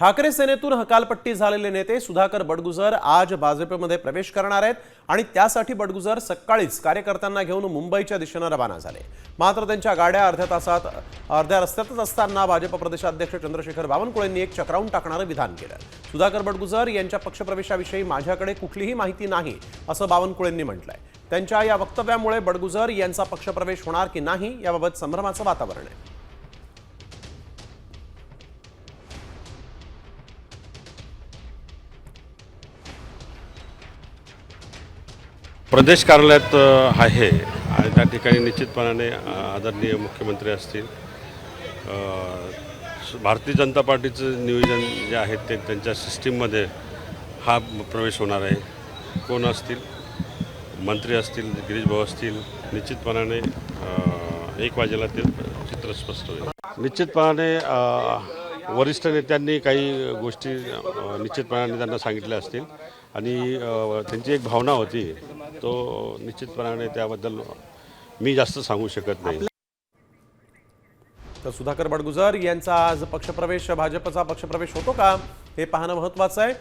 ठाकरे सेनेतून हकालपट्टी झालेले नेते सुधाकर बडगुजर आज भाजपमध्ये प्रवेश करणार आहेत आणि त्यासाठी बडगुजर सकाळीच कार्यकर्त्यांना घेऊन मुंबईच्या दिशेने रवाना झाले। मात्र त्यांच्या गाड्या अर्ध्या रस्त्यातच असताना भाजप प्रदेशाध्यक्ष चंद्रशेखर बावनकुळेंनी एक चक्रावून टाकणारे विधान केलं। सुधाकर बडगुजर यांच्या पक्षप्रवेशाविषयी माझ्याकडे कुठलीही माहिती नाही असं बावनकुळेंनी म्हटलंय। त्यांच्या या वक्तव्यामुळे बडगुजर यांचा पक्षप्रवेश होणार की नाही याबाबत संभ्रमाचं वातावरण आहे। प्रदेश कार्यालयात आहे आणि त्या ठिकाणी निश्चितपणाने आदरणीय मुख्यमंत्री असतील, भारतीय जनता पार्टीचं नियोजन जे आहे ते त्यांच्या सिस्टीममध्ये हा प्रवेश होणार आहे। कोण असतील, मंत्री असतील, गिरीश भाऊ असतील, निश्चितपणाने 1 वाजेला ते चित्र स्पष्ट होईल। निश्चितपणाने वरिष्ठ नेत्यांनी काही गोष्टी निश्चितपणाने त्यांना सांगितल्या असतील आणि त्यांची एक भावना होती, तो निश्चितपणाने त्याबद्दल मी जास्त सांगू शकत नाही। तर सुधाकर बडगुजर यांचा आज भाजपचा पक्षप्रवेश होतो का हे पाहणं महत्त्वाचं आहे।